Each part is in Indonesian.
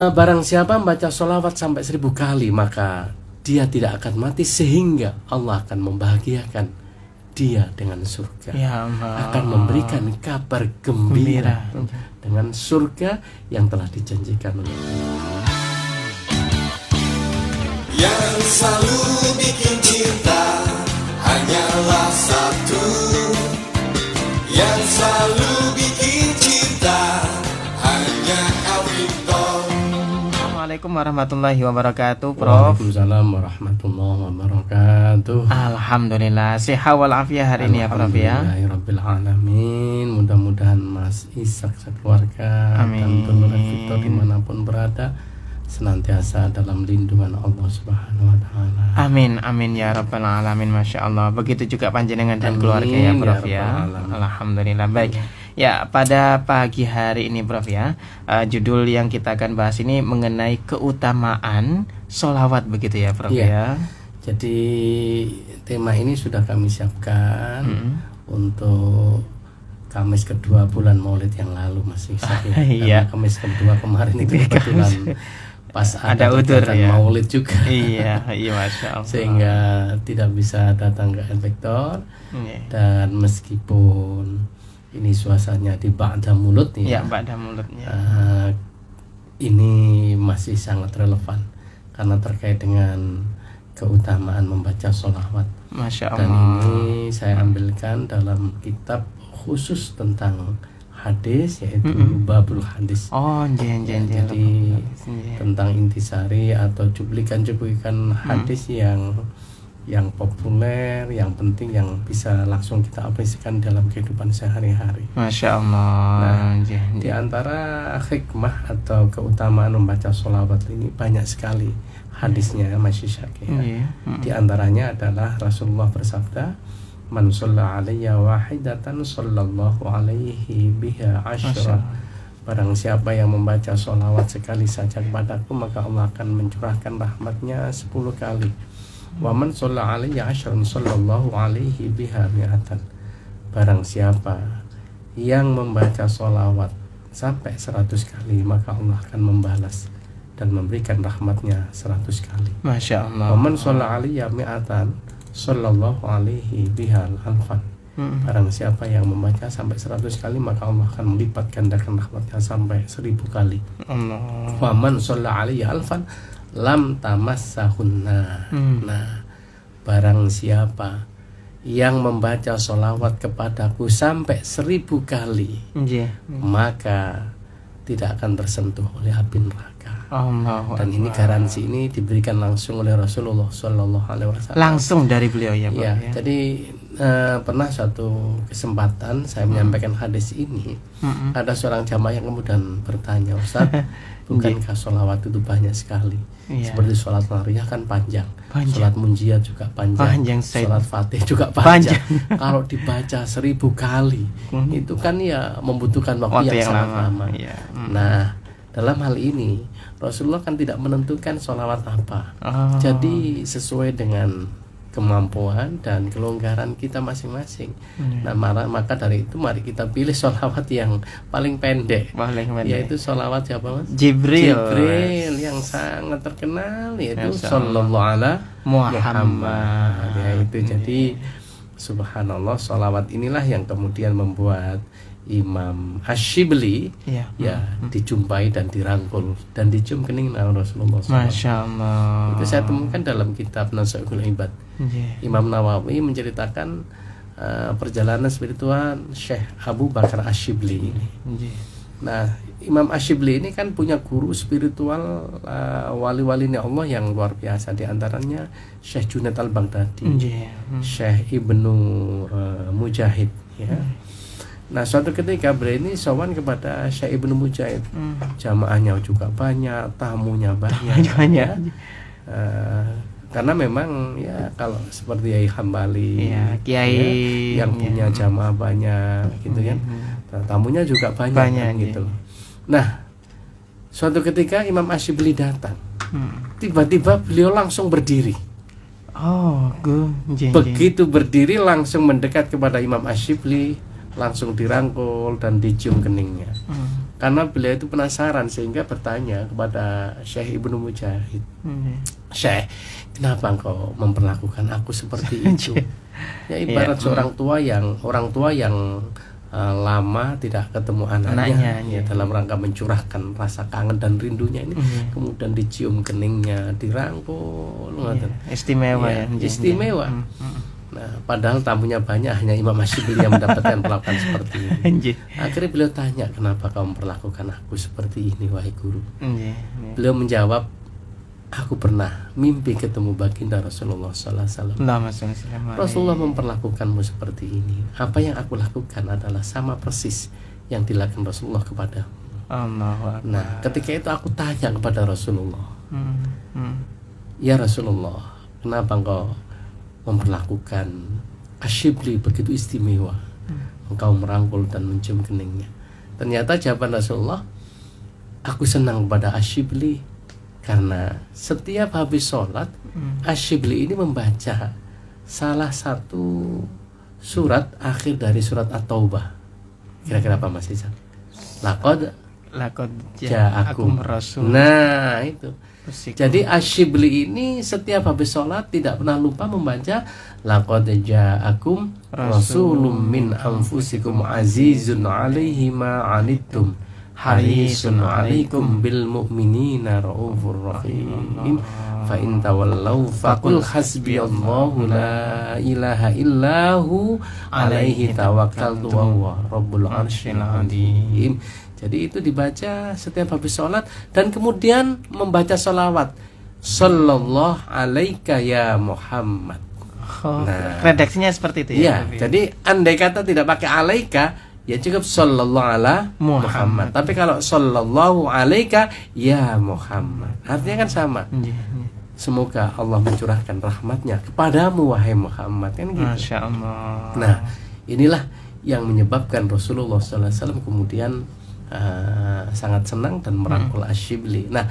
Barang siapa membaca sholawat sampai 1000 kali, maka dia tidak akan mati, sehingga Allah akan membahagiakan dia dengan surga. Ya Allah. Akan memberikan kabar gembira dengan surga yang telah dijanjikan oleh Allah. Yang selalu bikin cinta hanyalah satu. Yang selalu bikin cinta hanya Alvito. Assalamualaikum warahmatullahi wabarakatuh, Prof. Waalaikumsalam warahmatullahi wabarakatuh. Alhamdulillah sehat walafiat hari ini ya, Prof ya. Alhamdulillahirabbil alamin. Mudah-mudahan Mas Ishak sekeluarga dan telur Alvito dimanapun berada senantiasa dalam lindungan Allah Subhanahu wa taala. Amin amin ya rabbal alamin. Masya Allah. Begitu juga panjenengan dan keluarga ya, Prof ya. Alhamdulillah. Baik. Ya, pada pagi hari ini, Prof ya, judul yang kita akan bahas ini mengenai keutamaan sholawat, begitu ya, Prof ya. Jadi tema ini sudah kami siapkan untuk Kamis kedua bulan Maulid yang lalu, Mas Ishak ya. Iya. Karena Kamis kedua kemarin itu kebetulan pas ada udur ya. Maulid juga. Iya, Masya Allah. Sehingga tidak bisa datang ke Vektor. Dan meskipun ini suasananya di Ba'da Mulut ya, Ba'da Mulutnya. Ini masih sangat relevan karena terkait dengan keutamaan membaca sholawat. Masya Allah. Dan ini saya ambilkan dalam kitab khusus tentang hadis, yaitu Babul Hadis. Jadi tentang intisari atau cuplikan-cuplikan hadis yang populer, yang penting, yang bisa langsung kita aplikasikan dalam kehidupan sehari-hari. Masya Allah. Nah, di antara hikmah atau keutamaan membaca sholawat ini banyak sekali hadisnya, Mas Ishak ya. Di antaranya adalah Rasulullah bersabda, "Man shalla alayya wahidatan sallallahu alaihi biha asyra." Barang siapa yang membaca sholawat sekali saja kepadaku, maka Allah akan mencurahkan rahmatnya 10 kali. Wa man shalla alayya asyran sallallahu alaihi biha mi'atan. Barang siapa yang membaca sholawat sampai 100 kali, maka Allah akan membalas dan memberikan rahmatnya 100 kali. Masya Allah. Wa man shalla alayya mi'atan sallallahu alaihi bihal alfan. Barang siapa yang membaca sampai 100 kali, maka Allah akan melipat gandakan rahmatnya sampai 1000 kali. Wa man shalla alaihi alfan lam tamassahunna. Nah, barang siapa yang membaca sholawat kepadaku sampai 1000 kali, maka tidak akan tersentuh oleh api neraka. Dan ini garansi ini diberikan langsung oleh Rasulullah Shallallahu Alaihi Wasallam. Langsung dari beliau ya, Pak. Ya, jadi pernah suatu kesempatan saya menyampaikan hadis ini, ada seorang jamaah yang kemudian bertanya, "Ustaz, bukankah sholawat itu banyak sekali? Seperti sholat Nariyah kan panjang. Sholat Munjiat juga panjang. Sholat Fatih juga panjang. Kalau dibaca 1000 kali, itu kan ya membutuhkan waktu yang sangat lama." Nah, dalam hal ini Rasulullah kan tidak menentukan sholawat apa. Jadi sesuai dengan kemampuan dan kelonggaran kita masing-masing. Nah, maka dari itu mari kita pilih sholawat yang paling pendek. Yaitu sholawat siapa, Mas? Jibril yang sangat terkenal, yaitu sallallahu ala Muhammad. Ya, itu jadi subhanallah, sholawat inilah yang kemudian membuat Imam Ash-Shibli dijumpai dan dirangkul dan dicium kening Rasulullah SAW. Masya Allah. Itu saya temukan dalam kitab Nasaihul Ibad. Imam Nawawi menceritakan perjalanan spiritual Syekh Abu Bakar Ash-Shibli ini. Nah, Imam Ash-Shibli ini kan punya guru spiritual, wali-walinya Allah yang luar biasa. Di antaranya Syekh Junaid al-Baghdadi, Syekh Ibnu Mujahid ya. Nah, suatu ketika beliau ini sowan kepada Syekh Ibnu Mujahid. Jamaahnya juga banyak, tamunya banyak. Karena memang ya kalau seperti Kiai Hambali, Kiai yang punya jamaah banyak gitu kan. Tamunya juga banyak gitu. Nah, suatu ketika Imam Ash-Shibli datang. Tiba-tiba beliau langsung berdiri. Begitu berdiri langsung mendekat kepada Imam Ash-Shibli, langsung dirangkul dan dicium keningnya. karena beliau itu penasaran sehingga bertanya kepada Syekh Ibnu Mujahid, Syekh, kenapa engkau memperlakukan aku seperti itu? Ya ibarat seorang tua yang lama tidak ketemu anaknya ya, dalam rangka mencurahkan rasa kangen dan rindunya ini, kemudian dicium keningnya, dirangkul, istimewa ya, istimewa. Nah, padahal tamunya banyak, hanya Imam Asyibli yang mendapatkan perlakuan seperti ini. Akhirnya beliau tanya, kenapa kamu memperlakukan aku seperti ini, wahai guru? Beliau menjawab, aku pernah mimpi ketemu baginda Rasulullah SAW. Rasulullah memperlakukanmu seperti ini. Apa yang aku lakukan adalah sama persis yang dilakukan Rasulullah kepadamu. Nah, ketika itu aku tanya kepada Rasulullah, ya Rasulullah, kenapa engkau memperlakukan Asyibli begitu istimewa? Engkau merangkul dan mencium keningnya. Ternyata jawaban Rasulullah, aku senang kepada Asyibli karena setiap habis sholat Asyibli ini membaca salah satu surat akhir dari surat At-Taubah. Kira-kira apa Mas Isan? Laqad ja'akum rasul. Nah itu. Jadi Asyibli ini setiap habis sholat tidak pernah lupa membaca laqad ja'akum rasulun min anfusikum azizun 'alaihi ma 'anittum harisun 'alaikum bil mu'minina raufur rahim fa in tawallaw faqul hasbiyallahu la ilaha illahu 'alaihi tawakkaltu wa huwa rabbul 'arsyil 'azim. Jadi itu dibaca setiap habis sholat dan kemudian membaca sholawat sallallahu alaika ya Muhammad. Nah, redaksinya seperti itu ya. Jadi andai kata tidak pakai alaika, ya cukup sallallahu ala Muhammad. Tapi kalau sallallahu alaika ya Muhammad, artinya kan sama. Semoga Allah mencurahkan rahmatnya kepadamu wahai Muhammad, kan gitu. Masya Allah. Nah, inilah yang menyebabkan Rasulullah SAW kemudian sangat senang dan merangkul Asyibli. Nah,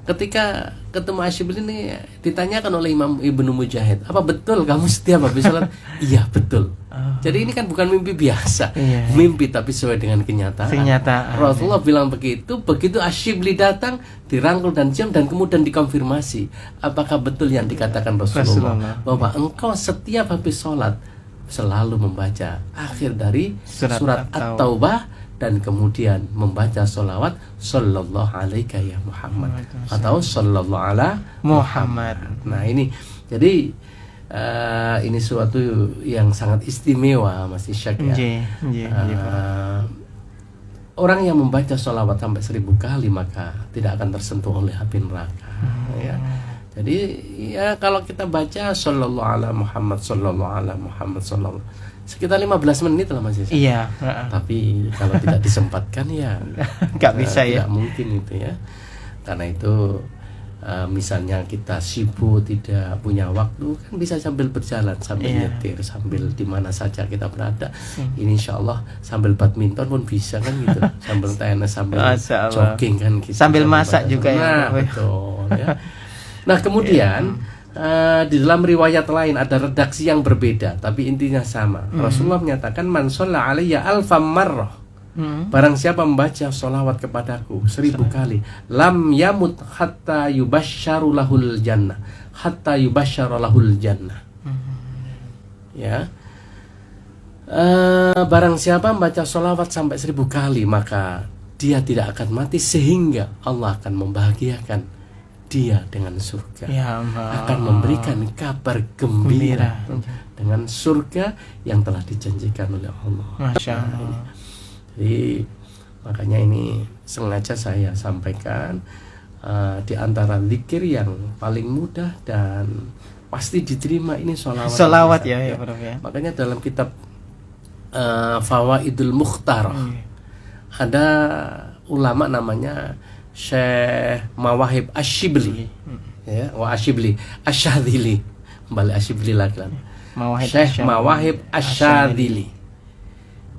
ketika ketemu Asyibli ini ditanyakan oleh Imam Ibnu Mujahid, apa betul kamu setiap habis sholat? Iya betul. Jadi ini kan bukan mimpi biasa, mimpi tapi sesuai dengan kenyataan. Rasulullah bilang begitu Asyibli datang, dirangkul dan cium dan kemudian dikonfirmasi, apakah betul yang dikatakan Rasulullah bahwa engkau setiap habis sholat selalu membaca akhir dari surat At-Taubah dan kemudian membaca sholawat sallallahu alaika ya Muhammad atau sallallahu ala Muhammad. Nah ini jadi ini suatu yang sangat istimewa Mas Isyak ya. Orang yang membaca sholawat sampai 1000 kali maka tidak akan tersentuh oleh api neraka. Ya. Jadi ya kalau kita baca sallallahu ala Muhammad sallallahu ala Muhammad sallallahu sekitar 15 menit lah Mas Isyak. Iya. Tapi kalau tidak disempatkan ya nggak bisa ya. Tidak mungkin itu ya. Karena itu misalnya kita sibuk tidak punya waktu kan bisa sambil berjalan, sambil nyetir, sambil di mana saja kita berada. Ini insya Allah sambil badminton pun bisa kan gitu. Sambil tenis, sambil jogging kan gitu. Sambil masak juga ya. Betul ya. Nah kemudian di dalam riwayat lain ada redaksi yang berbeda tapi intinya sama. Rasulullah menyatakan man shalla alayya alfam marrah, barang siapa membaca sholawat kepadaku 1000 kali, lam yamut hatta yubashsharu lahul jannah, hatta yubashsharu lahul jannah. Ya. Barang siapa membaca sholawat sampai 1000 kali maka dia tidak akan mati sehingga Allah akan membahagiakan dia dengan surga, ya akan memberikan kabar gembira dengan surga yang telah dijanjikan oleh Allah. Masya Allah. Jadi makanya ini sengaja saya sampaikan di antara zikir yang paling mudah dan pasti diterima ini sholawat ya, Prof ya. Makanya dalam kitab Fawaidul Mukhtar ada ulama namanya Syekh Mawahib Asyibli, ya, Asyibli Asyadili, kembali Asyibli lagi. Syekh Mawahib Asyadili.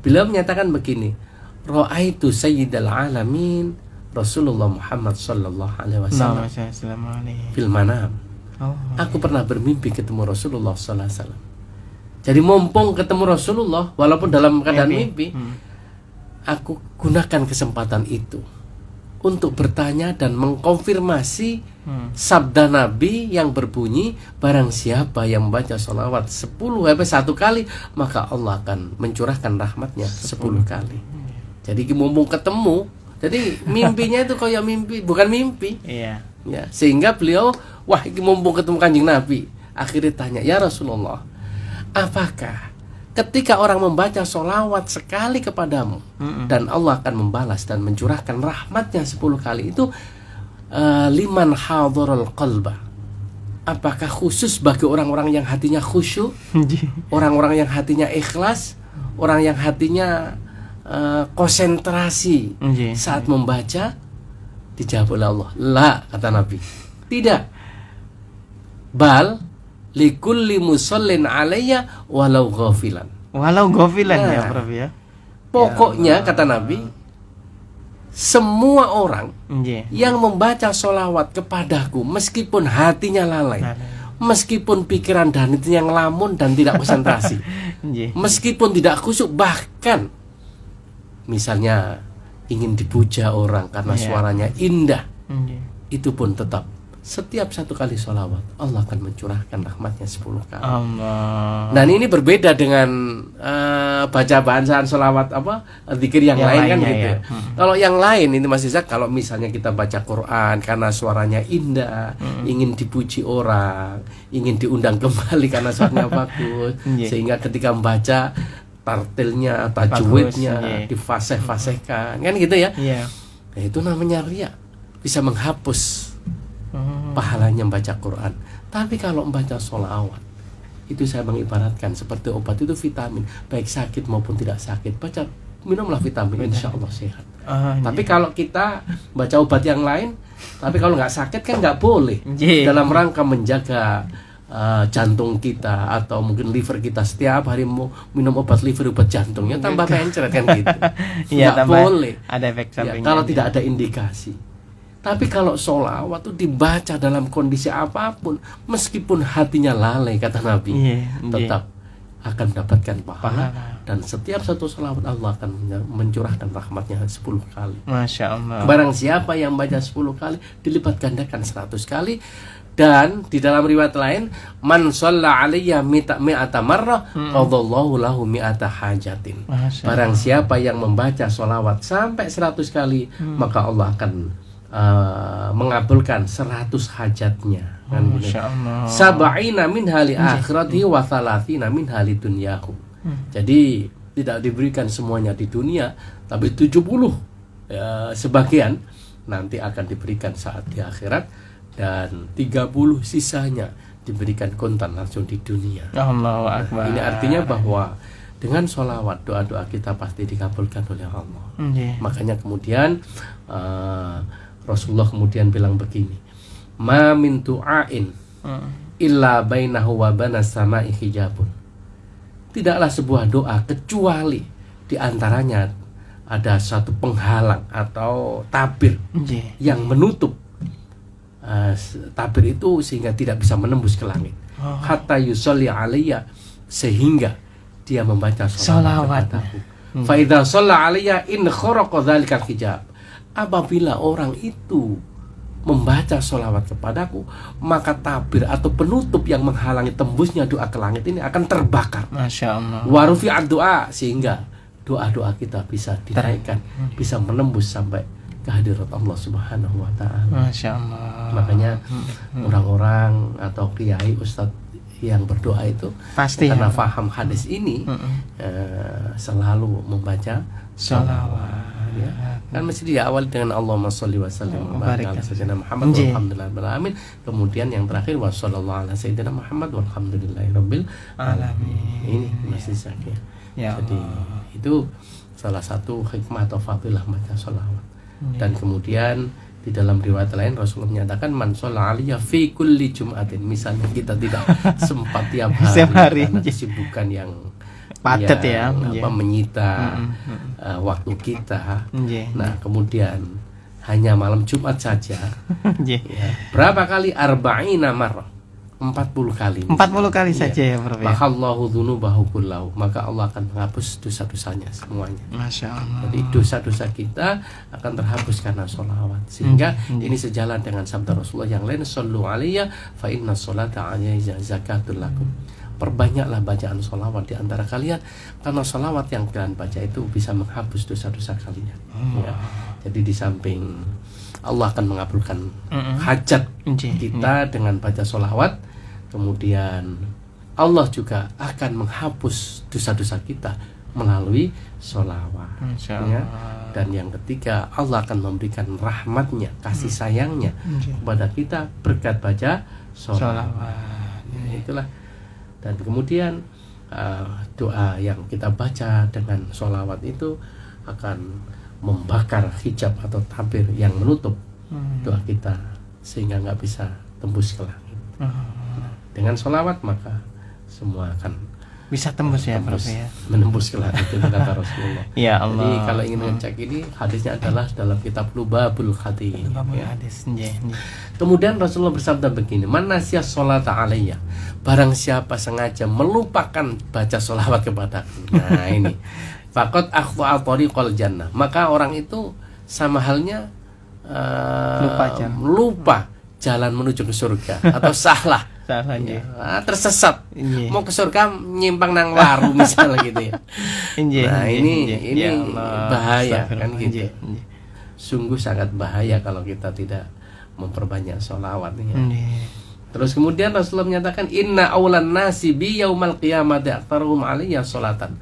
Beliau menyatakan begini, Ra'aitu Sayyidal Alamin Rasulullah Muhammad sallallahu alaihi wasallam fil manam. Aku pernah bermimpi ketemu Rasulullah sallallahu alaihi wasallam. Jadi mumpung ketemu Rasulullah walaupun dalam keadaan mimpi, aku gunakan kesempatan itu untuk bertanya dan mengkonfirmasi sabda Nabi yang berbunyi, barang siapa yang membaca sholawat 10 satu kali, maka Allah akan mencurahkan rahmatnya 10 kali. Jadi mumpung ketemu, jadi mimpinya itu kayak mimpi, bukan mimpi. Iya. Ya, sehingga beliau, wah ini mumpung ketemu Kanjeng Nabi, akhirnya tanya, ya Rasulullah, apakah ketika orang membaca sholawat sekali kepadamu dan Allah akan membalas dan mencurahkan rahmatnya 10 kali itu liman hadharul qalba, apakah khusus bagi orang-orang yang hatinya khusyuk, orang-orang yang hatinya ikhlas, orang yang hatinya konsentrasi saat membaca? Dijawab oleh Allah, la, kata Nabi, tidak, bal likulli musallin alayya walau ghafilan. Walau ghafilan, ya Prof ya. Pokoknya kata Nabi, semua orang yang membaca sholawat kepadaku meskipun hatinya lalai, meskipun pikiran dan itu yang lamun dan tidak konsentrasi, meskipun tidak khusyuk, bahkan misalnya ingin dipuja orang karena suaranya indah, itu pun tetap setiap satu kali sholawat Allah akan mencurahkan rahmatnya 10 kali. Allah. Dan ini berbeda dengan baca bacaan sholawat zikir yang lain kan gitu. Ya. Kalau yang lain ini Mas Izak, kalau misalnya kita baca Quran karena suaranya indah, ingin dipuji orang, ingin diundang kembali karena suaranya bagus, sehingga ketika membaca tartilnya, tajwidnya difasih-fasihkan, kan gitu ya. Nah, itu namanya riya, bisa menghapus pahalanya membaca Quran. Tapi kalau membaca sholawat, itu saya mengibaratkan seperti obat, itu vitamin, baik sakit maupun tidak sakit, baca, minumlah vitamin, insya Allah sehat. Tapi kalau kita baca obat yang lain, tapi kalau nggak sakit kan nggak boleh, dalam rangka menjaga jantung kita atau mungkin liver kita, setiap hari mau minum obat liver, obat jantungnya tambah pencret kan gitu. Nggak boleh, ada efek sampingnya kalau tidak ada indikasi. Tapi kalau sholawat itu dibaca dalam kondisi apapun, meskipun hatinya lalai, kata Nabi, tetap akan mendapatkan pahala. Dan setiap satu sholawat Allah akan mencurahkan rahmatnya 10 kali. Masya Allah. Barang siapa yang baca 10 kali, dilipat gandakan 100 kali. Dan di dalam riwayat lain, man shalla alayya mi'ata marrah qadallahu lahu mi'ata hajatin. Barang siapa yang membaca sholawat sampai 100 kali, maka Allah akan mengabulkan 100 hajatnya. Sab'ina min hali akhirati wa thalathina min hali dunyahu. Jadi tidak diberikan semuanya di dunia, tapi 70 sebagian nanti akan diberikan saat di akhirat, dan 30 sisanya diberikan kontan langsung di dunia. Allahu Akbar. Ini artinya bahwa dengan sholawat, doa-doa kita pasti dikabulkan oleh Allah. Makanya kemudian Rasulullah kemudian bilang begini, ma min du'ain illa bainahu wa banas sama'i hijabun. Tidaklah sebuah doa kecuali di antaranya ada satu penghalang atau tabir yang menutup tabir itu sehingga tidak bisa menembus ke langit. Hatta yusolli alayya, sehingga dia membaca sholawat kepadaku. Fa idza shalla alayya in kharaqa dzalikal hijab. Apabila orang itu membaca sholawat kepadaku, maka tabir atau penutup yang menghalangi tembusnya doa ke langit ini akan terbakar. Masya Allah. Wa rufi'ad doa, sehingga doa-doa kita bisa dinaikkan, bisa menembus sampai kehadirat Allah Subhanahu wa ta'ala. Masya Allah. Makanya orang-orang atau kiai, ustadz yang berdoa itu pasti karena paham hadis ini selalu membaca sholawat. Kan mesti diawali dengan Allahumma sholli wa sallim wa barik ala sayyidina Muhammad walhamdulillahil alamin. Kemudian yang terakhir wa sallallahu ala sayyidina Muhammad walhamdulillahirabbil alamin. Ini mesti sakit. Jadi itu salah satu hikmah atau fadilah baca sholawat. Dan kemudian di dalam riwayat lain Rasulullah menyatakan man shalla alayya fi kulli jum'atin. Misalnya kita tidak sempat tiap hari karena kesibukan yang padat menyita waktu kita. Nah, kemudian hanya malam Jumat saja. Berapa kali? Arba'ina marrah. 40 kali. 40 kali saja ya Prof ya. Mahallahu dzunubahu kullahu, maka Allah akan menghapus dosa-dosanya semuanya. Masya Allah. Jadi dosa-dosa kita akan terhapus karena sholawat. Sehingga ini sejalan dengan sabda Rasulullah yang lain, sallu alayya fa inna sholata alayya zakatul lakum. Perbanyaklah bacaan sholawat di antara kalian, karena sholawat yang kalian baca itu bisa menghapus dosa-dosa kalian. Ya. Jadi di samping Allah akan mengabulkan hajat kita dengan baca sholawat, kemudian Allah juga akan menghapus dosa-dosa kita melalui sholawat. Ya. Dan yang ketiga, Allah akan memberikan rahmatnya, kasih sayangnya kepada kita berkat baca sholawat. Ya, itulah. Dan kemudian doa yang kita baca dengan sholawat itu akan membakar hijab atau tabir yang menutup doa kita sehingga nggak bisa tembus ke langit. Dengan sholawat maka semua akan bisa tembus ya Prof ya, menembus ke langit, itu kata Rasulullah. Ya Allah. Jadi kalau ingin ngecek ini, hadisnya adalah dalam kitab Lubabul Khatim. Hadis. Kemudian Rasulullah bersabda begini, man nasiya sholata alayya, barang siapa sengaja melupakan baca sholawat kepadaku. Nah ini faqad akhta'a tariqal jannah, maka orang itu sama halnya lupa jalan menuju ke surga atau salah tersesat mau ke surga nyimpang nang waru misalnya gitu ya. Nah ini ya bahaya kan gitu. Sungguh sangat bahaya kalau kita tidak memperbanyak sholawat ya. Terus kemudian Rasulullah menyatakan inna aulan nasi bi yaumal qiyamati aktsaruhum alayya sholatan.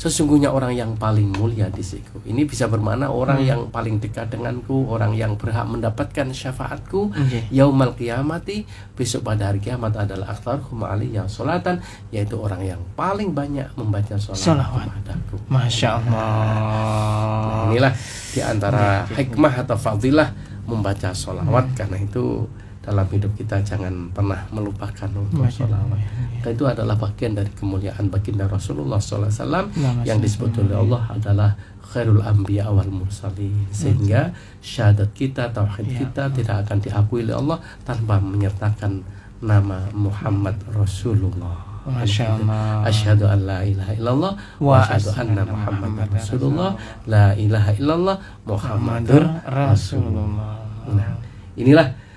Sesungguhnya orang yang paling mulia di siku. Ini bisa bermakna orang yang paling dekat denganku, orang yang berhak mendapatkan syafaatku yaumal qiyamati, besok pada hari kiamat adalah aktsaruhum alayya sholatan, yaitu orang yang paling banyak membaca sholawat kepadaku. Masya Allah. Nah, inilah di antara hikmah atau fadilah membaca sholawat. Karena itu dalam hidup kita jangan pernah melupakan untuk sholawat. Itu adalah bagian dari kemuliaan baginda Rasulullah SAW yang disebut oleh Allah adalah khairul anbiya wal mursalin. Sehingga syahadat kita, tauhid kita tidak akan diakui oleh Allah tanpa menyertakan nama Muhammad Rasulullah. Masya Allah. Asyhadu an la ilaha illallah wa asyhadu anna Muhammadar Rasulullah. La ilaha illallah Muhammadur Rasulullah. Nah, inilah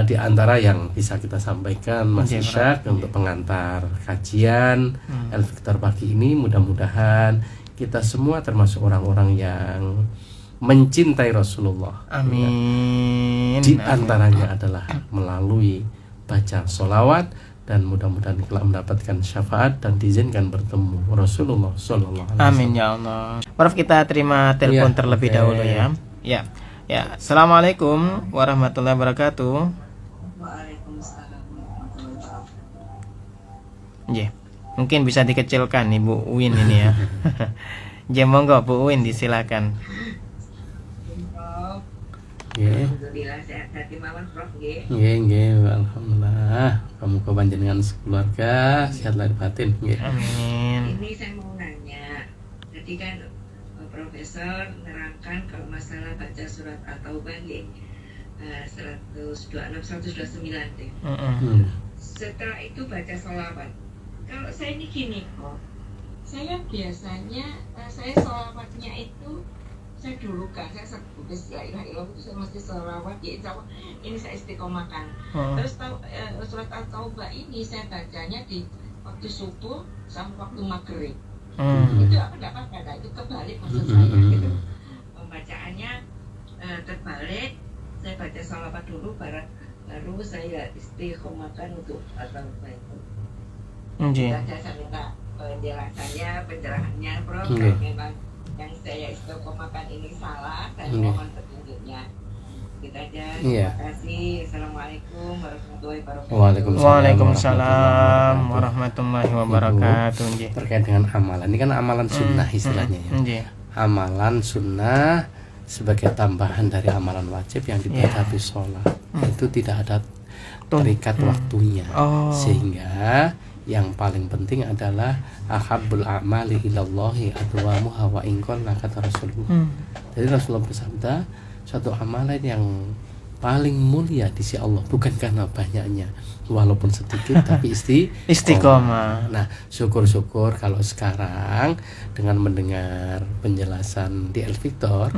di antara yang bisa kita sampaikan Mas Ishak untuk pengantar kajian El-Fiktar pagi ini. Mudah-mudahan kita semua termasuk orang-orang yang mencintai Rasulullah. Amin. Di antaranya adalah melalui baca sholawat, dan mudah-mudahan kelak mendapatkan syafaat dan diizinkan bertemu Rasulullah Sallallahu Alaihi Wasallam. Amin ya Allah. Prof, kita terima telepon terlebih dahulu ya. Ya, assalamualaikum warahmatullahi wabarakatuh. Waalaikumsalam warahmatullahi wabarakatuh. Mungkin bisa dikecilkan Ibu Uin ini ya. Monggo Bu Uin disilakan. Alhamdulillah sehat hati mawon Prof nggih. Nggih, alhamdulillah. Kamu kepanjenengan sekeluarga sehat lahir batin nggih. Amin. Ini saya mau nanya. Tadi kan Profesor menerangkan kalau masalah baca surat At-Taubah nggih 126 129 deh. Setelah itu baca sholawat. Kalau saya ini gini kok. Saya biasanya saya sholawatnya itu saya dulu kan saya sebut la ilaha illallah itu saya mesti sholawat ya insyaallah ini saya istiqomahkan. Terus surat At-Taubah ini saya bacanya di waktu subuh sampai waktu maghrib. Itu apa enggak apa-apa, itu kebalik maksud saya gitu. Pembacaannya terbalik, saya baca sholawat dulu baru saya istiqomahkan untuk At-Taubah itu. Saya minta pencerahannya Prof, kalau memang yang saya istiqomahkan ini salah, saya mohon petunjuknya. Kita aja. Terima kasih. Assalamualaikum warahmatullahi wabarakatuh. Waalaikumsalam warahmatullahi wabarakatuh. Terkait dengan amalan, ini kan amalan sunnah istilahnya ya. Amalan sunnah sebagai tambahan dari amalan wajib yang dibaca habis sholat. Itu tidak ada terikat waktunya. Sehingga yang paling penting adalah ahabbul a'mali ilallahi adwamuha wa in qalla, kata Rasulullah. Jadi Rasulullah bersabda, suatu amalan yang paling mulia di sisi Allah bukan karena banyaknya, walaupun sedikit tapi istiqomah. Nah, syukur-syukur kalau sekarang dengan mendengar penjelasan di El Victor,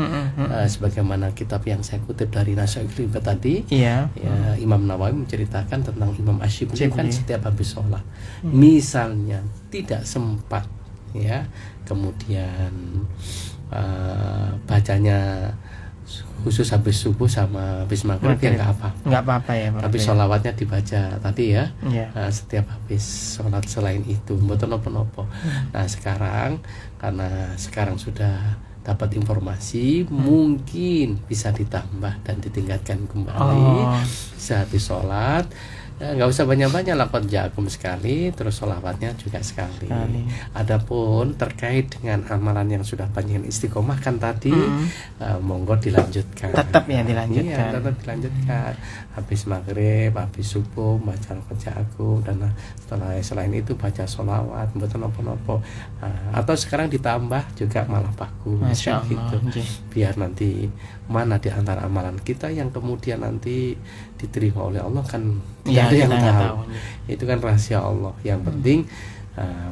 sebagaimana kitab yang saya kutip dari Nasya'ul Libat tadi, ya, Imam Nawawi menceritakan tentang Imam Asyibli kan setiap habis sholat, misalnya tidak sempat, ya, kemudian bacanya khusus habis subuh sama habis maghrib ya nggak apa-apa ya, tapi sholawatnya dibaca tadi ya, setiap habis sholat selain itu mboten nopo-nopo. Nah sekarang karena sekarang sudah dapat informasi, mungkin bisa ditambah dan ditingkatkan kembali. Bisa habis sholat nggak usah banyak-banyak, laqad ja'akum sekali, terus sholawatnya juga sekali. Adapun terkait dengan amalan yang sudah panjenengan istiqomahkan tadi, monggo dilanjutkan. Tetap ya dilanjutkan. Iya, tetap dilanjutkan. Habis maghrib, habis subuh baca laqad ja'akum, dan setelah selain itu baca sholawat, mboten nopo-nopo. Atau sekarang ditambah juga malah bagus gitu. Biar nanti mana di antara amalan kita yang kemudian nanti diterima oleh Allah kan tidak ada yang tahu. Itu kan rahasia Allah. Yang penting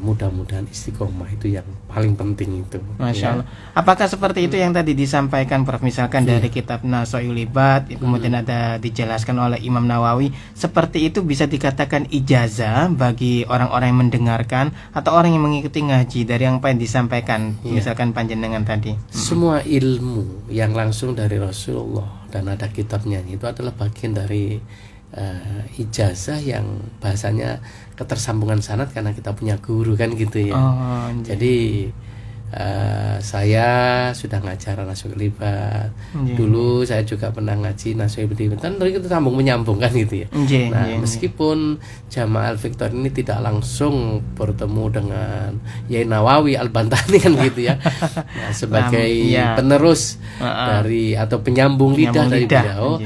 mudah-mudahan istiqomah itu yang paling penting itu. Masya Allah. Apakah seperti itu yang tadi disampaikan Prof, misalkan dari kitab Nasya'ul Libat, kemudian ada dijelaskan oleh Imam Nawawi, seperti itu bisa dikatakan ijazah bagi orang-orang yang mendengarkan atau orang yang mengikuti ngaji dari yang apa yang disampaikan, misalkan panjenengan tadi. Semua ilmu yang langsung dari Rasulullah dan ada kitabnya itu adalah bagian dari ijazah yang bahasanya ketersambungan sanad karena kita punya guru kan gitu ya. Jadi saya sudah ngajar Nasya'ul Libat. Dulu saya juga pernah ngaji Nasya'ul Libat. Kan itu sambung menyambung kan gitu ya. Meskipun Jamaah Al Victor ini tidak langsung bertemu dengan Yai Nawawi Al-Bantani kan gitu ya. Nah, sebagai penerus dari atau penyambung lidah dari beliau,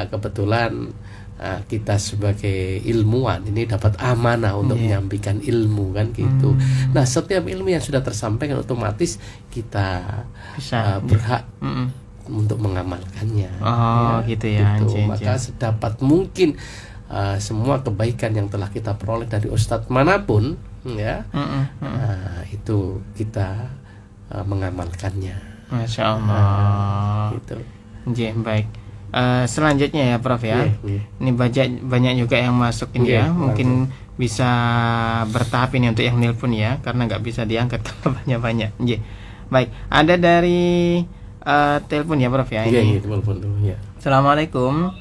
kebetulan kita sebagai ilmuwan ini dapat amanah untuk menyampaikan ilmu kan gitu. Nah setiap ilmu yang sudah tersampaikan otomatis kita berhak untuk mengamalkannya. Gitu ya. Maka sedapat mungkin semua kebaikan yang telah kita peroleh dari ustadz manapun ya, itu kita mengamalkannya. Masya Allah. Gitu. Baik. Selanjutnya ya Prof ya. Ini banyak juga yang masuk ini ya. Mungkin bisa bertahap ini untuk yang nelpon ya, karena nggak bisa diangkat kalau banyak-banyak. Baik, ada dari telepon ya Prof ya. Ini telepon dulu ya. Assalamualaikum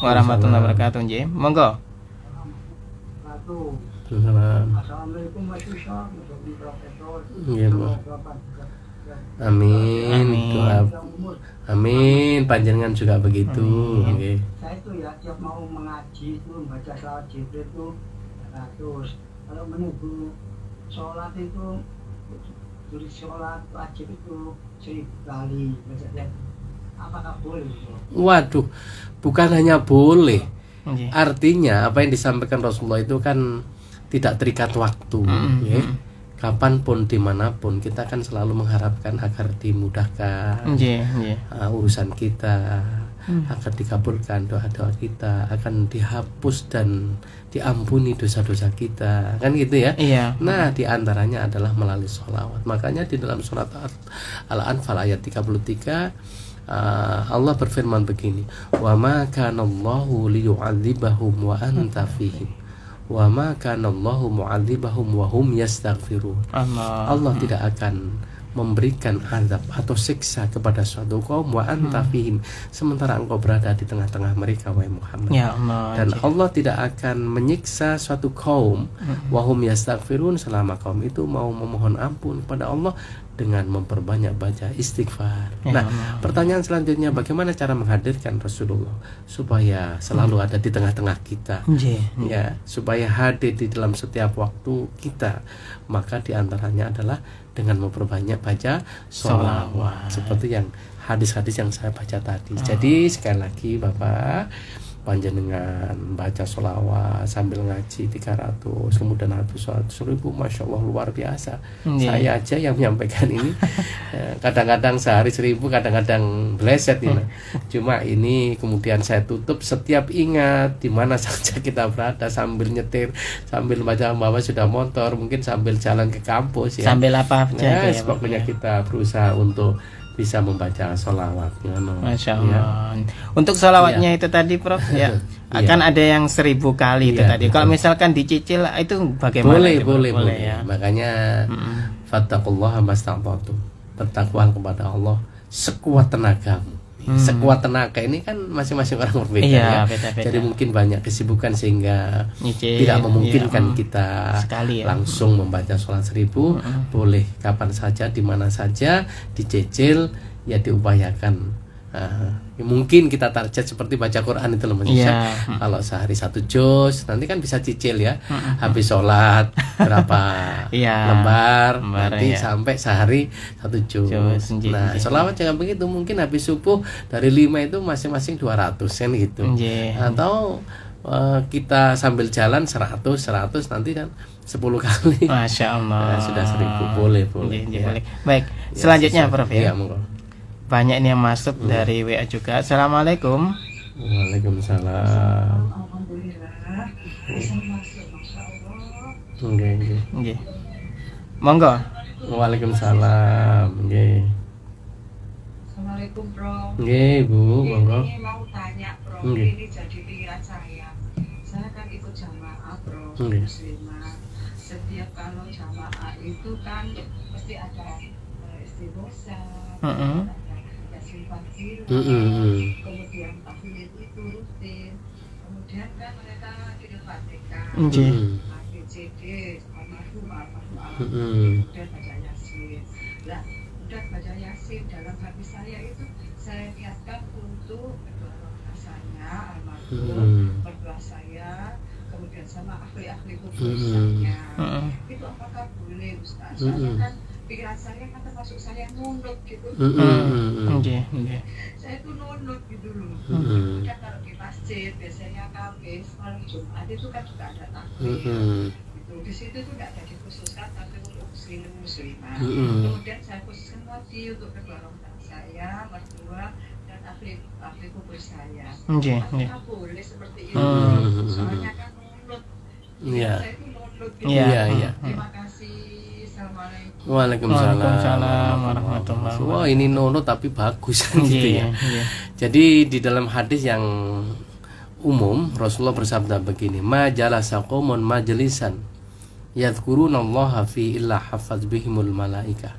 warahmatullahi wabarakatuh. Monggo. Assalamualaikum Amin. Amin, panjenengan juga begitu. Saya itu ya tiap mau mengaji itu membaca salawat Jibril itu 100. Kalau menunggu sholat itu tulis sholat wajib itu 1000 kali. Apakah boleh? Waduh, bukan hanya boleh. Artinya apa yang disampaikan Rasulullah itu kan tidak terikat waktu. Kapanpun dimanapun kita kan selalu mengharapkan agar dimudahkan urusan kita, agar dikabulkan doa-doa kita, akan dihapus dan diampuni dosa-dosa kita kan gitu ya. Nah diantaranya adalah melalui sholawat. Makanya di dalam surat Al-Anfal ayat 33 Allah berfirman begini, wa ma kana Allahu liyu'adzibahum wa anta fihim wa ma kana Allahu mu'adzibahum wa hum yastaghfirun. Allah tidak akan memberikan azab atau siksa kepada suatu kaum wa anta fihim, sementara engkau berada di tengah-tengah mereka wahai Muhammad. Dan Allah tidak akan menyiksa suatu kaum wa hum yastaghfirun selama kaum itu mau memohon ampun kepada Allah dengan memperbanyak baca istighfar. Pertanyaan selanjutnya, bagaimana cara menghadirkan Rasulullah supaya selalu ada di tengah-tengah kita, ya, supaya hadir di dalam setiap waktu kita? Maka diantaranya adalah dengan memperbanyak baca sholawat, seperti yang hadis-hadis yang saya baca tadi. Jadi sekali lagi Bapak, panjenengan baca sholawat sambil ngaji 300, kemudian habis 100.000, Masya Allah luar biasa. Saya aja yang menyampaikan ini kadang-kadang sehari 1.000, kadang-kadang bleset ini. Cuma ini kemudian saya tutup setiap ingat di mana saja kita berada, sambil nyetir, sambil bawa sudah motor, mungkin sambil jalan ke kampus ya. Sambil apa aja ya, pokoknya kita berusaha untuk bisa membaca sholawat. Masya Allah. Ya. Untuk sholawatnya itu tadi Prof ya akan ada yang 1.000 kali itu tadi. Kalau misalkan dicicil itu bagaimana? Boleh ya. Makanya fattaqullaha mastata'tum. Bertakwa kepada Allah sekuat tenagamu. Sekuat tenaga ini kan masing-masing orang berbeda ya. Beda-beda. Jadi mungkin banyak kesibukan sehingga tidak memungkinkan kita sekali, langsung membaca sholat 1.000. Boleh kapan saja, di mana saja, dicicil ya, diupayakan. Mungkin kita target seperti baca Quran itu loh Mas. Kalau sehari 1 juz, nanti kan bisa cicil ya. Habis sholat berapa lembar nanti sampai sehari 1 juz. Nah, sholawat jangan begitu, mungkin habis subuh dari 5 itu masing-masing 200 kan gitu. Atau kita sambil jalan 100 nanti kan 10 kali. Masya Allah. Sudah 1.000 boleh. Baik, selanjutnya Prof ya. Banyak ini yang masuk dari WA juga. Assalamualaikum. Waalaikumsalam. Alhamdulillah. Bisa masuk, Masya Allah. Nggih. Monggo. Waalaikumsalam. Nggih. Assalamualaikum Prof. Nggih, Bu, monggo. Ini mau tanya Prof, ini jadi pikiran saya. Saya kan ikut jamaah Prof, muslimah. Setiap kalau jamaah itu kan pasti ada istighosah. Kemudian tahlil itu rutin, kemudian kan mereka kirim Fatihah, ABCD, kemudian baca Yasin. Nah, udah baca Yasin, dalam hati saya itu saya niatkan untuk kedua orang saya, almarhum, berdua saya, kemudian sama ahli-ahli kuburnya. Itu apakah boleh Ustaz? Soalnya kan pikiran saya kan termasuk saya nunut gitu. Saya itu nunut gitu loh. Kemudian kalau di masjid biasanya Kamis, malam Jumat itu kan juga ada takbir. Gitu. Di situ tuh nggak ada dikhususkan tapi untuk muslimah. Kemudian saya khususkan lagi untuk kedua orang tua saya, mertua dan ahli kubur saya. Apakah boleh seperti itu? Soalnya kan nunut. Saya itu nunut gitu. Terima kasih. Waalaikumsalam warahmatullahi wabarakatuh. Wah, ini nono tapi bagus gitu ya. Jadi di dalam hadis yang umum Rasulullah bersabda begini, ma jalasa qaumun majlisan yadhkurunallaha fi illa hafaz bihimul malaikah.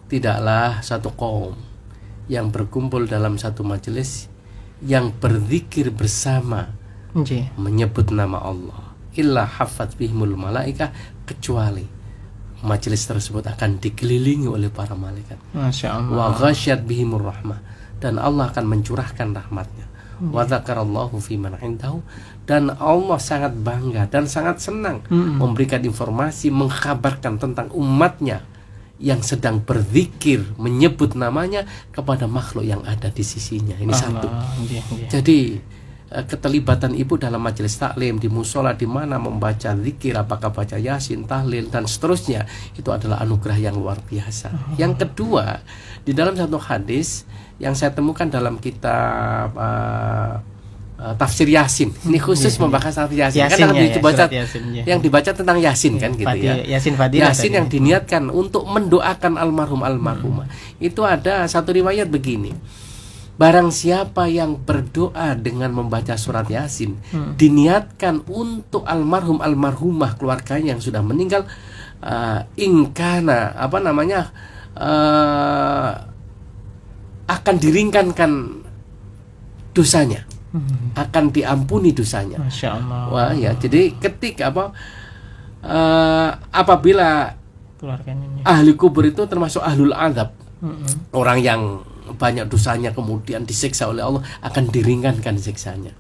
Tidaklah satu kaum yang berkumpul dalam satu majelis yang berzikir bersama menyebut nama Allah, illa hafaz bihimul malaikah, kecuali majelis tersebut akan dikelilingi oleh para malaikat. Masya Allah. Wa ghasyat bihimur rahmah, dan Allah akan mencurahkan rahmatnya. Wa dzakarallahu fi man indahu, dan Allah sangat bangga dan sangat senang memberikan informasi, mengkabarkan tentang umatnya yang sedang berzikir menyebut namanya kepada makhluk yang ada di sisinya. Ini satu. Jadi keterlibatan ibu dalam majelis taklim, di musola, di mana membaca zikir, apakah baca yasin, tahlil dan seterusnya, itu adalah anugerah yang luar biasa. Yang kedua, di dalam satu hadis yang saya temukan dalam kitab tafsir Yasin, ini khusus membahas tafsir Yasin, kan yang dibaca tentang Yasin kan gitu ya. Yasin yang diniatkan untuk mendoakan almarhumah. Itu ada satu riwayat begini. Barang siapa yang berdoa dengan membaca surat Yasin, diniatkan untuk almarhumah keluarganya yang sudah meninggal, ingkana akan diringankan dosanya, akan diampuni dosanya. Masya Allah. Wah ya, jadi ketika apabila ahli kubur itu termasuk ahlul azab, orang yang banyak dosanya kemudian disiksa oleh Allah, akan diringankan siksanya.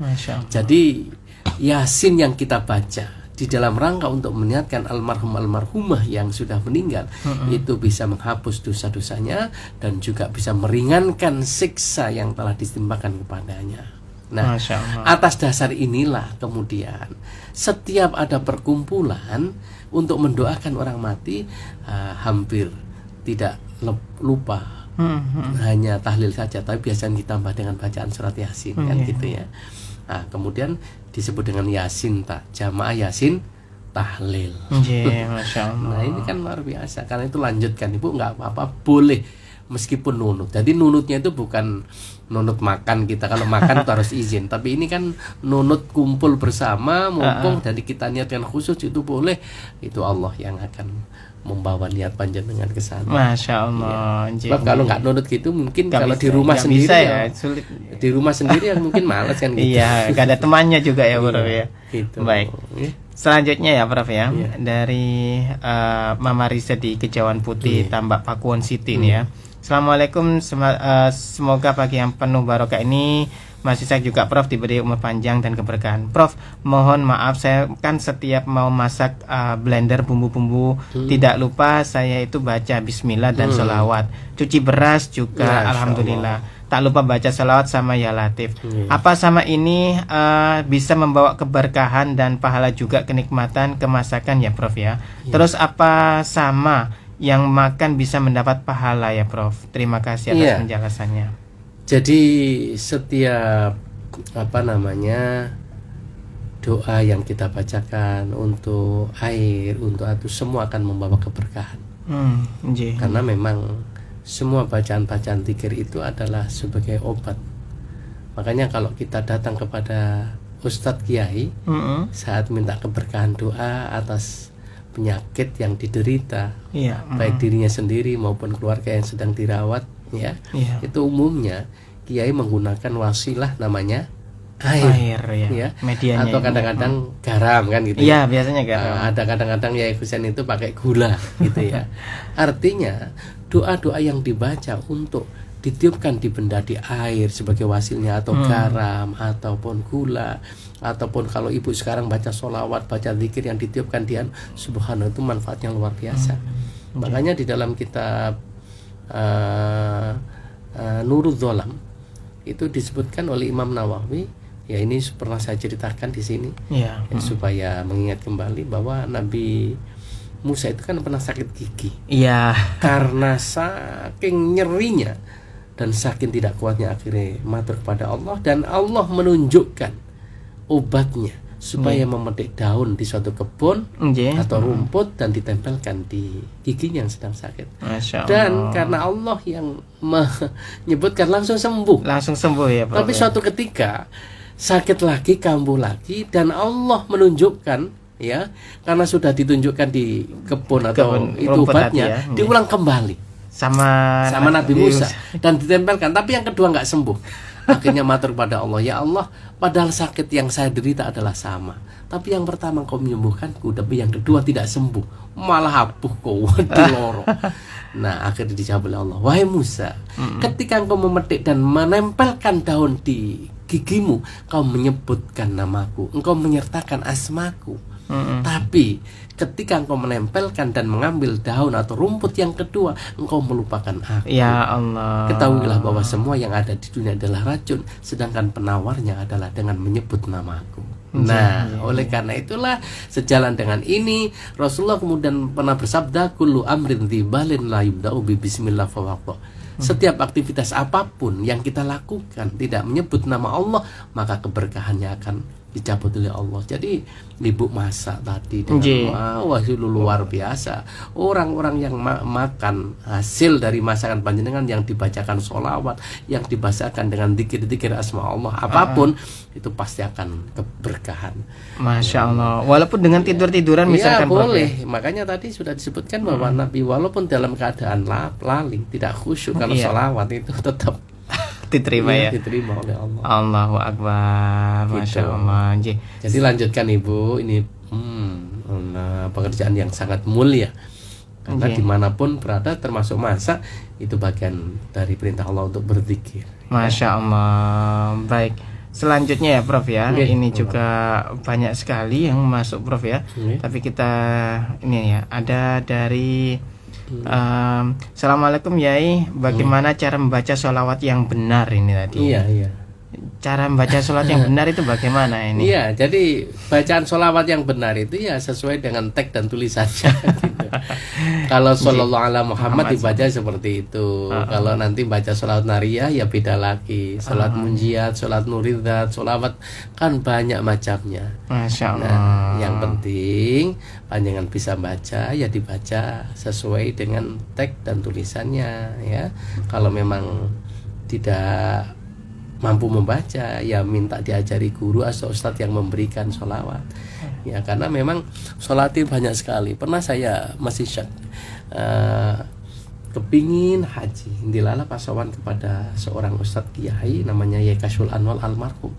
Jadi Yasin yang kita baca di dalam rangka untuk meniatkan almarhumah yang sudah meninggal, itu bisa menghapus dosa-dosanya dan juga bisa meringankan siksa yang telah ditimpakan kepadanya. Nah, atas dasar inilah kemudian setiap ada perkumpulan untuk mendoakan orang mati, hampir tidak lupa hanya tahlil saja, tapi biasanya ditambah dengan bacaan surat Yasin kan gitu ya. Nah, kemudian disebut dengan Yasin jamaah Yasin tahlil. Masya Allah. Nah, ini kan luar biasa. Karena itu lanjutkan Ibu, nggak apa-apa, boleh meskipun nunut. Jadi nunutnya itu bukan nunut makan kita, kalau makan itu harus izin. Tapi ini kan nunut kumpul bersama, mumpung dari kita niatkan khusus itu boleh. Itu Allah yang akan membawa niat panjenengan ke sana. Masya Allah. Ya. Kalau nggak nunut gitu mungkin kalau di rumah sendiri ya sulit. Di rumah sendiri yang mungkin malas kan gitu. Iya, nggak ada temannya juga ya Prof ya. Gitu. Baik. Selanjutnya ya Prof ya, dari Mama Risa di Kejauhan Putih, Tambak Pakuwon City nih ya. Assalamualaikum, semoga pagi yang penuh barokah ini Mas Ishak juga Prof diberi umur panjang dan keberkahan. Prof, mohon maaf saya kan setiap mau masak blender bumbu-bumbu tidak lupa saya itu baca bismillah dan sholawat. Cuci beras juga alhamdulillah. Tak lupa baca sholawat sama ya Latif. Apa sama ini bisa membawa keberkahan dan pahala juga kenikmatan kemasakan ya Prof ya. Terus apa sama yang makan bisa mendapat pahala ya Prof? Terima kasih atas penjelasannya. Jadi setiap doa yang kita bacakan untuk air, untuk itu semua akan membawa keberkahan. Karena memang semua bacaan-bacaan zikir itu adalah sebagai obat. Makanya kalau kita datang kepada Ustadz Kiai saat minta keberkahan doa atas penyakit yang diderita, baik dirinya sendiri maupun keluarga yang sedang dirawat, itu umumnya Kiai menggunakan wasilah namanya air ya. Medianya atau kadang-kadang garam kan gitu ya. Biasanya garam. Ada kadang-kadang Yai Husain itu pakai gula gitu ya. Artinya doa-doa yang dibaca untuk ditiupkan di benda di air sebagai wasilnya, atau garam ataupun gula, ataupun kalau ibu sekarang baca sholawat, baca zikir yang ditiupkan di subhanallah, itu manfaatnya luar biasa. Makanya di dalam kitab Nurul Dzolam itu disebutkan oleh Imam Nawawi, ya ini pernah saya ceritakan di sini supaya mengingat kembali bahwa Nabi Musa itu kan pernah sakit gigi. Karena saking nyerinya dan saking tidak kuatnya akhirnya matur kepada Allah, dan Allah menunjukkan obatnya supaya memetik daun di suatu kebun atau rumput dan ditempelkan di giginya yang sedang sakit. Dan karena Allah yang menyebutkan langsung sembuh ya Prof. Tapi suatu ketika sakit lagi, kambuh lagi, dan Allah menunjukkan ya, karena sudah ditunjukkan di kebun atau itu obatnya diulang kembali sama Nabi Musa dan ditempelkan, tapi yang kedua nggak sembuh. Akhirnya matur kepada Allah, ya Allah, padahal sakit yang saya derita adalah sama, tapi yang pertama Kau menyembuhkanku, tapi yang kedua tidak sembuh, malah apuh kau loro. Nah, akhirnya dijawab oleh Allah, wahai Musa, ketika engkau memetik dan menempelkan daun di gigimu, kau menyebutkan namaku, engkau menyertakan asmaku. Tapi ketika engkau menempelkan dan mengambil daun atau rumput yang kedua, engkau melupakan aku. Ya Allah. Ketahuilah bahwa semua yang ada di dunia adalah racun, sedangkan penawarnya adalah dengan menyebut namaku. Nah, oleh karena itulah sejalan dengan ini Rasulullah kemudian pernah bersabda, kullu amrin dzibalin la yubda'u bi bismillah fawaqta. Setiap aktivitas apapun yang kita lakukan tidak menyebut nama Allah, maka keberkahannya akan dicabut oleh Allah. Jadi ibu masak tadi dengan luar biasa. Orang-orang yang makan hasil dari masakan panjenengan yang dibacakan sholawat, yang dibacakan dengan zikir-zikir asma Allah, apapun itu pasti akan keberkahan. Masya Allah. Walaupun dengan tidur-tiduran misalkan boleh. Makanya tadi sudah disebutkan bahwa Nabi walaupun dalam keadaan lali, tidak khusyuk, kalau sholawat itu tetap diterima diterima oleh Allah. Allahu Akbar. Masya Allah. Jadi lanjutkan Ibu, ini pekerjaan yang sangat mulia, karena dimanapun berada termasuk masak, itu bagian dari perintah Allah untuk berzikir. Masya Allah. Baik, selanjutnya ya Prof ya, ini juga banyak sekali yang masuk Prof ya. Tapi kita ini ya, ada dari Assalamualaikum Yai, bagaimana cara membaca sholawat yang benar ini tadi? cara membaca sholat yang benar itu bagaimana ini? Iya, jadi bacaan sholawat yang benar itu ya sesuai dengan teks dan tulisannya. Gitu. Kalau Sallallahu Alaihi Muhammad dibaca seperti itu. Kalau nanti baca sholawat nariyah ya beda lagi. Sholat munjiat, sholat nuridat, sholawat kan banyak macamnya. Masya Allah. Nah, yang penting panjenengan bisa baca ya dibaca sesuai dengan teks dan tulisannya ya. Kalau memang tidak mampu membaca ya minta diajari guru atau ustadz yang memberikan sholawat ya, karena memang sholat itu banyak sekali. Pernah saya masih kepingin haji dilala pasawan kepada seorang ustadz kiai namanya Yai Kashful Anwar almarhum.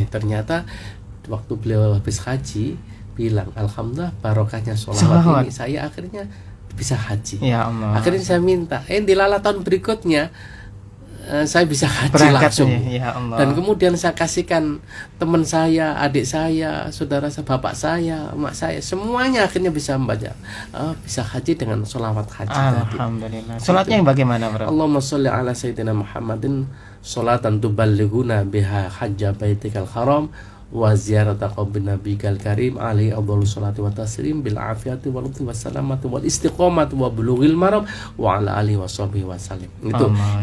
Ternyata waktu beliau habis haji bilang alhamdulillah barokahnya sholawat ini saya akhirnya bisa haji ya Allah. Akhirnya saya minta dilala tahun berikutnya saya bisa haji langsung ya Allah. Dan kemudian saya kasihkan teman saya, adik saya, saudara saya, bapak saya, emak saya, semuanya akhirnya bisa membaca bisa haji dengan sholawat haji. Alhamdulillah. Sholatnya yang bagaimana, Bro? Allahumma sholli ala sayyidina Muhammadin sholatan tuballighuna biha hajja baitikal haram wa ziyarata qabri nabiyikal karim alaihi afdhalus salati wa taslim bil afiyati wal lutfi was salamati wal istiqamati wa bulughil maram wa ala alihi washabihi wasallim.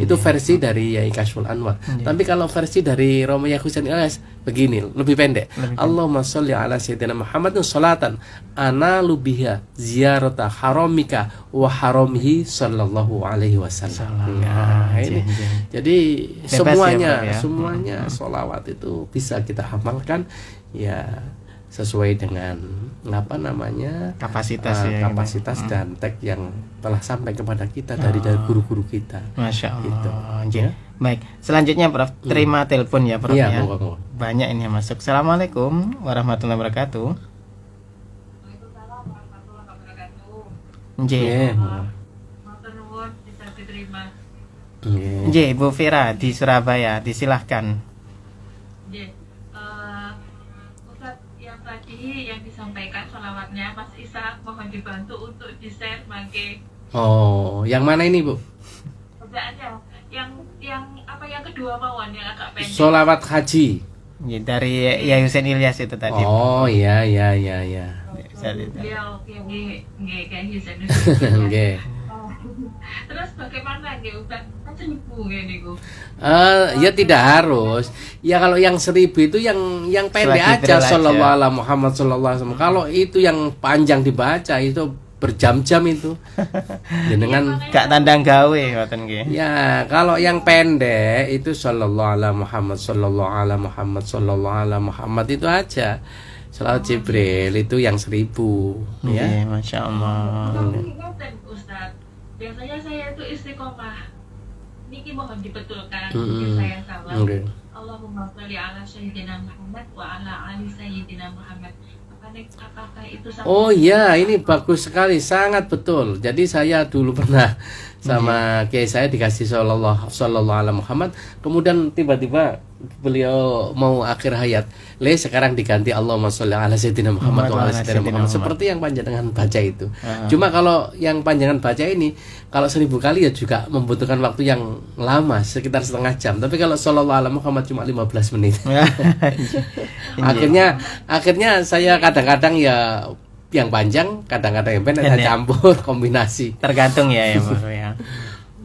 Itu versi dari Yai Kashful Anwar. Tapi kalau versi dari Romo Yai Husain Ilyas begini, lebih pendek. Allahumma sholli ala sayyidina Muhammadin sholatan analu biha ziyarata haramika wa haramihi sallallahu alaihi wasallam. Nah, ini. Jadi semuanya sholawat itu bisa kita amalkan ya sesuai dengan kapasitas dan teks yang telah sampai kepada kita dari guru-guru kita. Masya Allah. Gitu. Ya? Baik, selanjutnya Prof, terima telepon ya Prof ya. Banyak ini yang masuk. Assalamualaikum warahmatullahi wabarakatuh. Waalaikumsalam warahmatullahi wabarakatuh. Nggih. Matur nuwun bisa diterima. Nggih, Bu Fira di Surabaya, disilahkan. Nggih. Ustaz yang tadi yang disampaikan sholawatnya Mas Isa mohon dibantu untuk di-share mangke. Oh, yang mana ini, Bu? Bacaannya yang apa yang kedua mawon yang agak pendek. Sholawat haji. Ya, dari Yai Husain Ilyas itu tadi. Oh, iya. Beliau nggih kayak Husain. Nggih. Terus bagaimana nggih Ustaz? Kan 1000 ngene niku. Ya tidak harus. Ya kalau yang 1000 itu yang pendek aja sallallahu alaihi Muhammad sallallahu alaihi wasallam. Kalau itu yang panjang dibaca itu berjam-jam itu. Dengan gak tandang gawe ngoten nggih. Ya, kalau yang pendek itu sallallahu alaihi Muhammad sallallahu alaihi Muhammad sallallahu alaihi Muhammad itu aja. Salawat Jibril itu yang 1000 ya. Masya Allah. Ustaz, biasanya saya itu istiqomah. Niki mohon dibetulkan saya salah. Allahumma sholli ala sayyidina Muhammad wa ala ali sayyidina Muhammad. Apakah itu sama? Oh iya, ini bagus sekali, sangat betul. Jadi saya dulu pernah sama kiai saya dikasih sallallahu alaihi Muhammad, kemudian tiba-tiba beliau mau akhir hayat, sekarang diganti Allahumma sholli ala sayyidina Muhammad wa ala sayyidina Muhammad, seperti yang panjenengan baca itu. Cuma kalau yang panjenengan baca ini kalau 1000 kali ya juga membutuhkan waktu yang lama, sekitar setengah jam. Tapi kalau sallallahu alaihi Muhammad cuma 15 menit. akhirnya saya kadang-kadang ya yang panjang, kadang-kadang yang pendek, saya campur kombinasi. Tergantung ya Bro ya.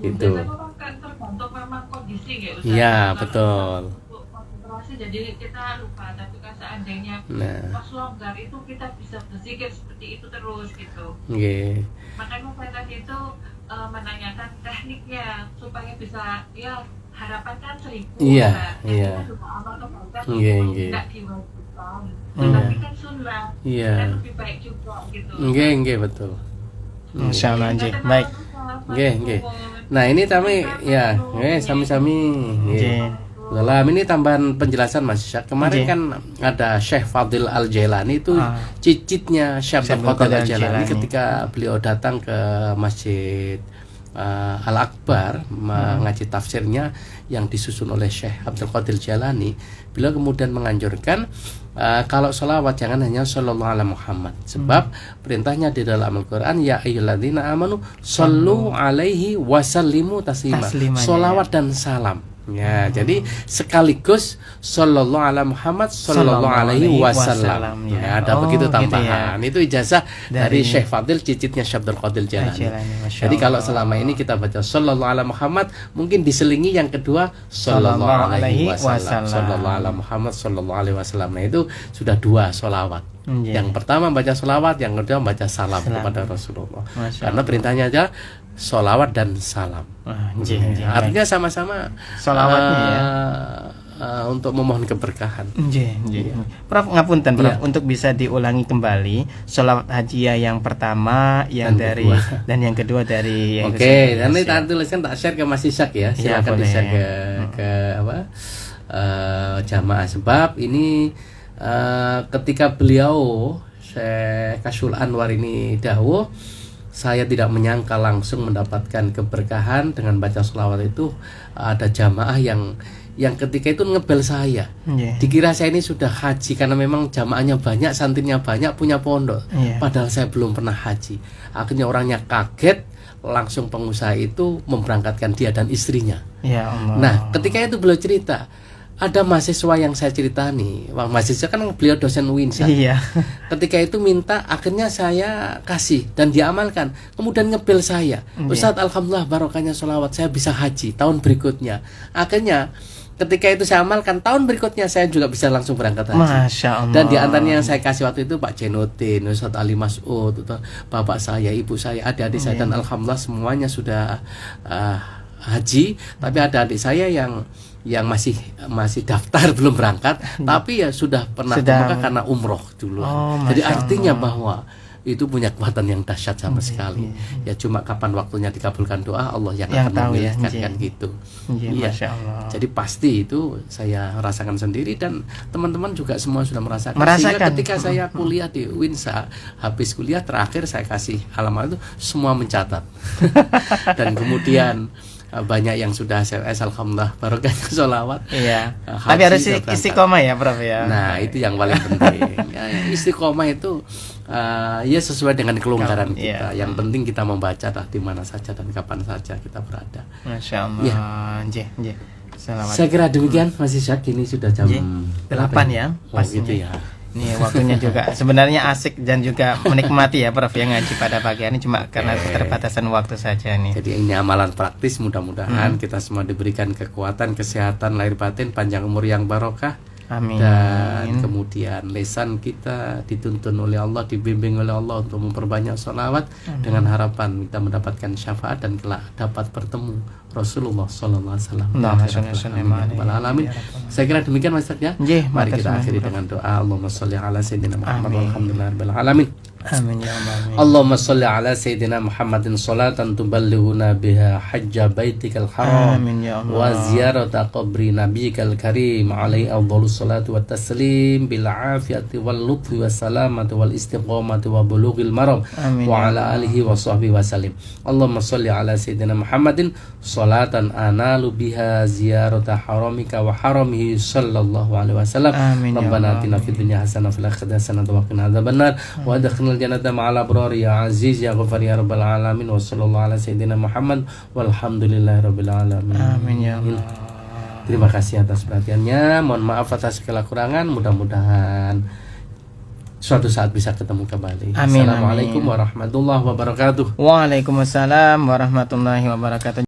Itu. Tergantung memang kondisi ya Ustaz. Iya, betul. Konsentrasi jadi kita lupa, tapi kan seandainya pas longgar itu kita bisa berzikir seperti itu terus gitu. Nggih. Makanya saya tadi itu menanyakan tekniknya supaya bisa ya harapan kan 1000. Iya. Nggih. Tidak diwajibkan. Tapi kan sunnah. Iya. Dan lebih baik juga gitu. Nggih, betul. Masya Allah, baik. Nggih. Nah, ini kami ya, sami-sami. Dalam ini tambahan penjelasan Mas Syak. Kemarin kan ada Syekh Fadil Al-Jailani itu cicitnya Syekh Fadil Al-Jailani ketika beliau datang ke Masjid Al-Akbar mengaji tafsirnya yang disusun oleh Syekh Abdul Qadir Jailani. Beliau kemudian menganjurkan kalau sholawat jangan hanya sallallahu alaihi Muhammad, sebab perintahnya di dalam Al-Quran ya ayyuhalladzina amanu shollu alaihi wasallimu taslima. Sholawat dan salam Ya, jadi sekaligus sallallahu ala Muhammad sallallahu alaihi wasallam. Ya, ada begitu tambahan. Gitu ya. Itu ijazah dari Syekh Fadil, cicitnya Syekh Abdul Qadir Jailani. Jadi kalau selama ini kita baca sallallahu ala Muhammad, mungkin diselingi yang kedua sallallahu alaihi wasallam. Sallallahu ala Muhammad sallallahu alaihi wasallam. Nah, itu sudah 2 sholawat. Yang pertama baca sholawat, yang kedua baca salam kepada Rasulullah. Karena perintahnya aja sholawat dan salam. Artinya sama-sama sholawatnya untuk memohon keberkahan. Prof, ngapunten Prof, untuk bisa diulangi kembali sholawat hajiyah yang pertama, yang dari kedua. Dan yang kedua dari yang Oke, dan ini tak tuliskan, tak share ke Mas Isak ya. Silakan di-share ke jamaah, sebab ini ketika beliau Syekh Kashful Anwar ini dawuh, saya tidak menyangka langsung mendapatkan keberkahan dengan baca sholawat itu. Ada jamaah yang ketika itu ngebel saya, dikira saya ini sudah haji karena memang jamaahnya banyak, santrinya banyak, punya pondok, padahal saya belum pernah haji. Akhirnya orangnya kaget, langsung pengusaha itu memberangkatkan dia dan istrinya. Ya Allah. Nah, ketika itu beliau cerita, ada mahasiswa yang saya cerita nih, mahasiswa kan beliau dosen UINSA. Ketika itu minta, akhirnya saya kasih dan diamalkan. Kemudian ngebel saya, Ustadz, alhamdulillah barokahnya sholawat, saya bisa haji tahun berikutnya. Akhirnya ketika itu saya amalkan, tahun berikutnya saya juga bisa langsung berangkat haji. Masya Allah. Dan di antaranya yang saya kasih waktu itu Pak Jenuddin, Ustadz Ali Mas'ud, bapak saya, ibu saya, adik-adik saya, dan alhamdulillah semuanya sudah haji. Tapi ada adik saya yang masih daftar belum berangkat, tapi ya sudah pernah ke Mekah karena umroh dulu. Jadi artinya bahwa itu punya kekuatan yang dahsyat sama sekali. Ya cuma kapan waktunya dikabulkan doa, Allah yang akan memilihkan, kan gitu. Masya Allah. Jadi pasti itu saya rasakan sendiri dan teman-teman juga semua sudah merasakan. Sehingga ketika saya kuliah di UINSA, habis kuliah terakhir saya kasih alamat itu, semua mencatat. Dan kemudian banyak yang sudah SMS, alhamdulillah barokahnya sholawat. Tapi harus istiqomah ya Prof ya. Nah, itu yang paling penting. Istiqomah itu ya sesuai dengan kelonggaran kita. Yang penting kita membaca di mana saja dan kapan saja kita berada. Masya Allah. Saya kira demikian, Mas Isak. Ini sudah jam 8 ya. Pas gitu ya. Nih waktunya juga sebenarnya asik dan juga menikmati ya Prof yang ngaji pada pagi hari, cuma karena keterbatasan waktu saja nih. Jadi ini amalan praktis, mudah-mudahan kita semua diberikan kekuatan, kesehatan lahir batin, panjang umur yang barokah. Amin. Dan kemudian lisan kita dituntun oleh Allah, dibimbing oleh Allah untuk memperbanyak sholawat. Dengan harapan kita mendapatkan syafaat dan kelak dapat bertemu Rasulullah sallallahu alaihi wasallam. Saya kira demikian Mas ya. Mari kita akhiri dengan doa. Allahumma sholli ala sayyidina Muhammad walhamdulillahirabbil alamin. Amin ya Allah. Allahumma sholli ala sayyidina Muhammadin sholatan tuballighuna biha hajja baitikal haram. Amin ya Allah. Wa ziyarata qabri nabiyikal karim alaihi afdhalus salatu wat taslim bil afiyati wal lutfi was salamati wal istiqamati wa bulughil maram. Wa ala alihi wa sahbihi wasallim. Allahumma sholli ala sayyidina Muhammadin sholatan analu biha ziyarata haramika wa haramihi sallallahu alaihi wasallam. Rabbana atina fid dunya hasanah fil akhirati hasanah wa qina adzabannar wa adkhilna jannata ma'al abrar ya aziz ya ghafar ya rabbal alamin wa sallallahu ala sayyidina Muhammad walhamdulillahi rabbil alamin. Amin ya Allah. Terima kasih atas perhatiannya, mohon maaf atas segala kurangan, mudah-mudahan suatu saat bisa ketemu kembali. Amin. Assalamualaikum warahmatullahi wabarakatuh. Waalaikumsalam warahmatullahi wabarakatuh.